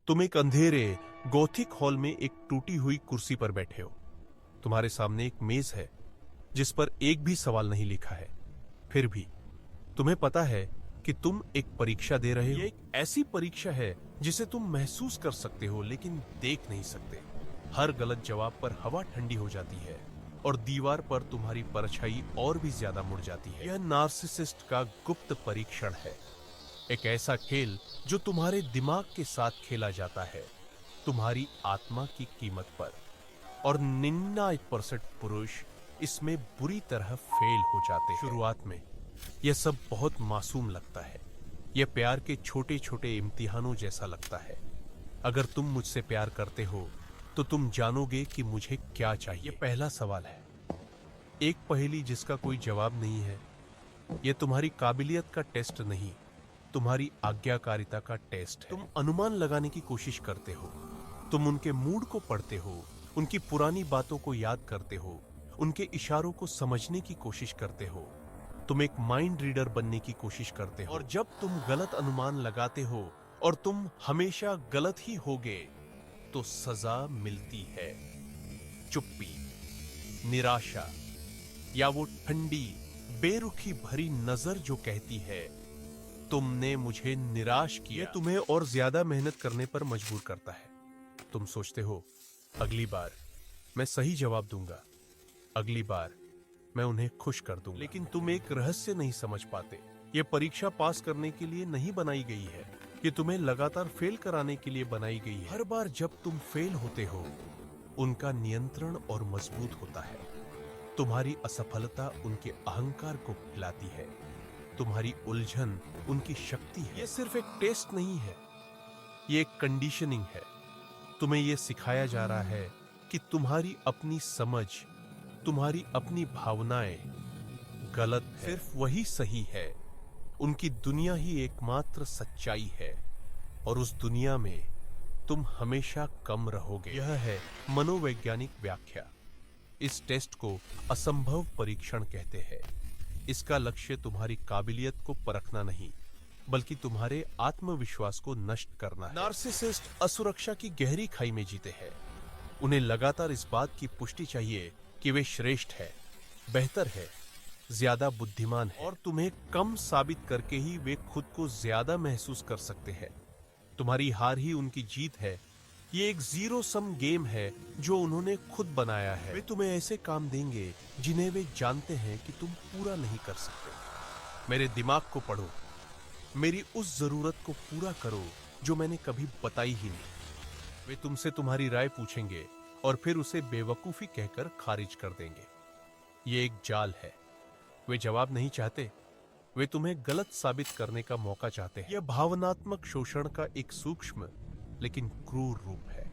तुम एक अंधेरे गोथिक हॉल में एक टूटी हुई कुर्सी पर बैठे हो। तुम्हारे सामने एक मेज है जिस पर एक भी सवाल नहीं लिखा है। फिर भी तुम्हें पता है कि तुम एक परीक्षा दे रहे हो। ये एक ऐसी परीक्षा है जिसे तुम महसूस कर सकते हो लेकिन देख नहीं सकते। हर गलत जवाब पर हवा ठंडी हो जाती है और दीवार पर तुम्हारी परछाई और भी ज्यादा मुड़ जाती है। यह नार्सिसिस्ट का गुप्त परीक्षण है, एक ऐसा खेल जो तुम्हारे दिमाग के साथ खेला जाता है, तुम्हारी आत्मा की कीमत पर। और 99% पुरुष इसमें बुरी तरह फेल हो जाते हैं। शुरुआत में यह सब बहुत मासूम लगता है। यह प्यार के छोटे छोटे इम्तिहानों जैसा लगता है। अगर तुम मुझसे प्यार करते हो तो तुम जानोगे कि मुझे क्या चाहिए। यह पहला सवाल है, एक पहेली जिसका कोई जवाब नहीं है। यह तुम्हारी काबिलियत का टेस्ट नहीं, तुम्हारी आज्ञाकारिता का टेस्ट है। तुम अनुमान लगाने की कोशिश करते हो, तुम उनके मूड को पढ़ते हो, उनकी पुरानी बातों को याद करते हो, उनके इशारों को समझने की कोशिश करते हो। तुम एक माइंड रीडर बनने की कोशिश करते हो। और जब तुम गलत अनुमान लगाते हो और तुम हमेशा गलत ही होगे तो सजा मिलती है। चुप्पी, निराशा, या वो ठंडी बेरुखी भरी नजर जो कहती है तुमने मुझे निराश किया। यह तुम्हें और ज्यादा मेहनत करने पर मजबूर करता है। तुम सोचते हो, अगली बार मैं सही जवाब दूंगा, अगली बार मैं उन्हें खुश कर दूंगा। लेकिन तुम एक रहस्य नहीं समझ पाते। यह परीक्षा पास करने के लिए नहीं बनाई गई है, ये तुम्हें लगातार फेल कराने के लिए बनाई गई है। हर बार जब तुम फेल होते हो, उनका नियंत्रण और मजबूत होता है। तुम्हारी असफलता उनके अहंकार को खिलाती है, तुम्हारी उलझन उनकी शक्ति है। यह सिर्फ एक टेस्ट नहीं है, यह एक कंडीशनिंग है। तुम्हें यह सिखाया जा रहा है कि तुम्हारी अपनी समझ, तुम्हारी अपनी भावनाएं गलत है, सिर्फ वही सही है। उनकी दुनिया ही एकमात्र सच्चाई है और उस दुनिया में तुम हमेशा कम रहोगे। यह है मनोवैज्ञानिक व्याख्या। इस टेस्ट को असंभव परीक्षण कहते हैं। इसका लक्ष्य तुम्हारी काबिलियत को परखना नहीं, बल्कि तुम्हारे आत्मविश्वास को नष्ट करना है। नार्सिसिस्ट असुरक्षा की गहरी खाई में जीते हैं। उन्हें लगातार इस बात की पुष्टि चाहिए कि वे श्रेष्ठ है, बेहतर है, ज्यादा बुद्धिमान है। और तुम्हें कम साबित करके ही वे खुद को ज्यादा महसूस कर सकते हैं। तुम्हारी हार ही उनकी जीत है। ये एक जीरो सम गेम है जो उन्होंने खुद बनाया है। वे तुम्हें ऐसे काम देंगे जिन्हें वे जानते हैं कि तुम पूरा नहीं कर सकते। मेरे दिमाग को पढ़ो, मेरी उस जरूरत को पूरा करो जो मैंने कभी बताई ही नहीं। वे तुमसे तुम्हारी राय पूछेंगे और फिर उसे बेवकूफी कहकर खारिज कर देंगे। ये एक जाल है। वे जवाब नहीं चाहते, वे तुम्हें गलत साबित करने का मौका चाहते हैं। यह भावनात्मक शोषण का एक सूक्ष्म लेकिन क्रूर रूप है।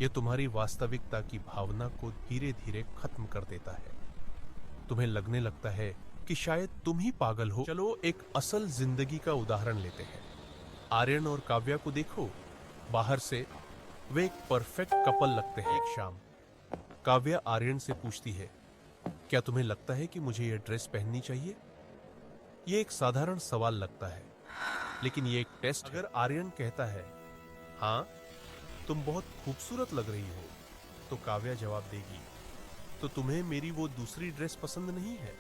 यह तुम्हारी वास्तविकता की भावना को धीरे धीरे खत्म कर देता है। तुम्हें लगने लगता है कि शायद तुम ही पागल हो। चलो एक असल जिंदगी का उदाहरण लेते हैं। आर्यन और काव्या को देखो। बाहर से वे एक परफेक्ट कपल लगते हैं। एक शाम काव्या आर्यन से पूछती है, क्या तुम्हें लगता है कि मुझे यह ड्रेस पहननी चाहिए? यह एक साधारण सवाल लगता है, लेकिन यह एक टेस्ट। अगर आर्यन कहता है, हाँ तुम बहुत खूबसूरत लग रही हो, तो काव्या जवाब देगी, तो तुम्हें मेरी वो दूसरी ड्रेस पसंद नहीं है?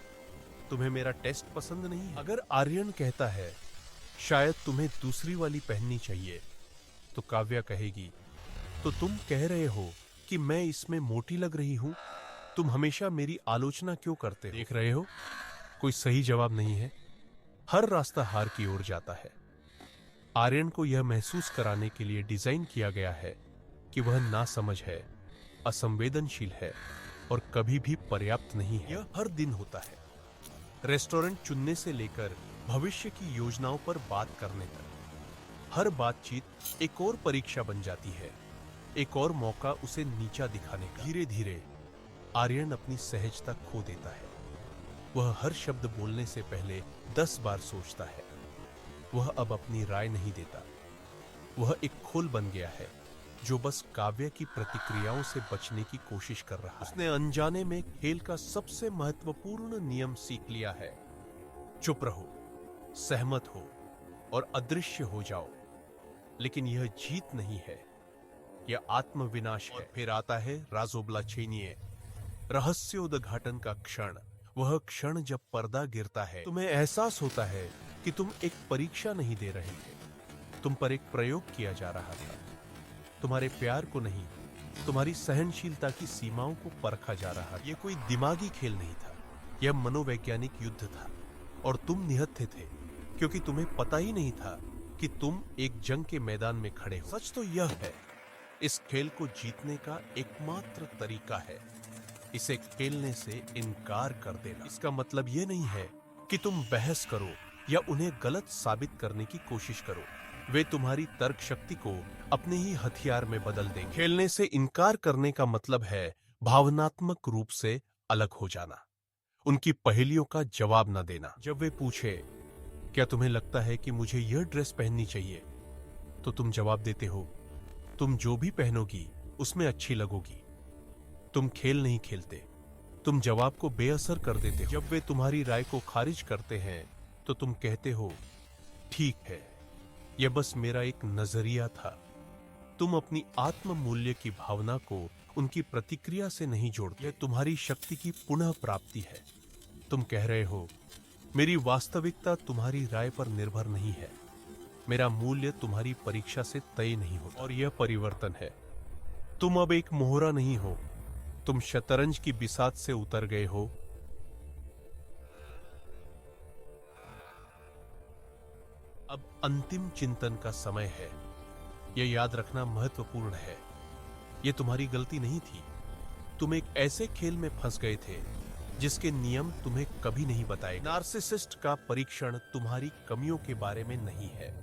तुम्हें मेरा टेस्ट पसंद नहीं है? अगर आर्यन कहता है, शायद तुम्हें दूसरी वाली पहननी चाहिए, तो काव्या कहेगी, तो तुम कह रहे हो कि मैं इसमें मोटी लग रही हूं? तुम हमेशा मेरी आलोचना क्यों करते हो? देख रहे हो, कोई सही जवाब नहीं है। हर रास्ता हार की ओर जाता है। आर्यन को यह महसूस कराने के लिए डिजाइन किया गया है कि वह नासमझ है, असंवेदनशील है और कभी भी पर्याप्त नहीं है। यह हर दिन होता है, रेस्टोरेंट चुनने से लेकर भविष्य की योजनाओं पर बात करने तक। हर बातचीत एक और परीक्षा बन जाती है, एक और मौका उसे नीचा दिखाने का। धीरे धीरे आर्यन अपनी सहजता खो देता है। वह हर शब्द बोलने से पहले 10 बार सोचता है। वह अब अपनी राय नहीं देता। वह एक खोल बन गया है जो बस काव्या की प्रतिक्रियाओं से बचने की कोशिश कर रहा है। उसने अनजाने में खेल का सबसे महत्वपूर्ण नियम सीख लिया है। चुप रहो, सहमत हो और अदृश्य हो जाओ। लेकिन यह जीत नहीं है, यह आत्मविनाश है। फिर आता है राजोब्लाचेनिये, रहस्योद्घाटन का क्षण। वह क्षण जब पर्दा गिरता है, तुम्हें एहसास होता है कि तुम एक परीक्षा नहीं दे रहे थे, तुम पर एक प्रयोग किया जा रहा था। तुम्हारे प्यार को नहीं, तुम्हारी सहनशीलता की सीमाओं को परखा जा रहा था। यह कोई दिमागी खेल नहीं था, यह मनोवैज्ञानिक युद्ध था। और तुम निहत्थे थे, क्योंकि तुम्हें पता ही नहीं था कि तुम एक जंग के मैदान में खड़े हो। सच तो यह है, इस खेल को जीतने का एकमात्र तरीका है इसे खेलने से इनकार कर देना। इसका मतलब यह नहीं है कि तुम बहस करो या उन्हें गलत साबित करने की कोशिश करो। वे तुम्हारी तर्क शक्ति को अपने ही हथियार में बदल देंगे। खेलने से इनकार करने का मतलब है भावनात्मक रूप से अलग हो जाना, उनकी पहेलियों का जवाब न देना। जब वे पूछे, क्या तुम्हें लगता है कि मुझे यह ड्रेस पहननी चाहिए, तो तुम जवाब देते हो, तुम जो भी पहनोगी उसमें अच्छी लगोगी। तुम खेल नहीं खेलते, तुम जवाब को बेअसर कर देते हो। जब वे तुम्हारी राय को खारिज करते हैं तो तुम कहते हो, ठीक है, यह बस मेरा एक नजरिया था। तुम अपनी आत्म मूल्य की भावना को उनकी प्रतिक्रिया से नहीं जोड़ते। यह तुम्हारी शक्ति की पुनः प्राप्ति है। तुम कह रहे हो, मेरी वास्तविकता तुम्हारी राय पर निर्भर नहीं है, मेरा मूल्य तुम्हारी परीक्षा से तय नहीं होता। और यह परिवर्तन है। तुम अब एक मोहरा नहीं हो, तुम शतरंज की बिसात से उतर गए हो। अब अंतिम चिंतन का समय है। यह याद रखना महत्वपूर्ण है, यह तुम्हारी गलती नहीं थी। तुम एक ऐसे खेल में फंस गए थे जिसके नियम तुम्हें कभी नहीं बताए। नार्सिसिस्ट का परीक्षण तुम्हारी कमियों के बारे में नहीं है,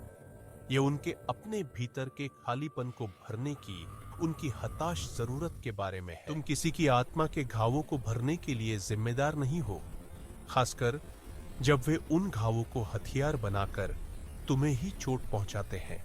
यह उनके अपने भीतर के खालीपन को भरने की उनकी हताश जरूरत के बारे में है। तुम किसी की आत्मा के घावों को भरने के लिए जिम्मेदार नहीं हो, खासकर जब वे उन घावों को हथियार बनाकर तुम्हें ही चोट पहुंचाते हैं।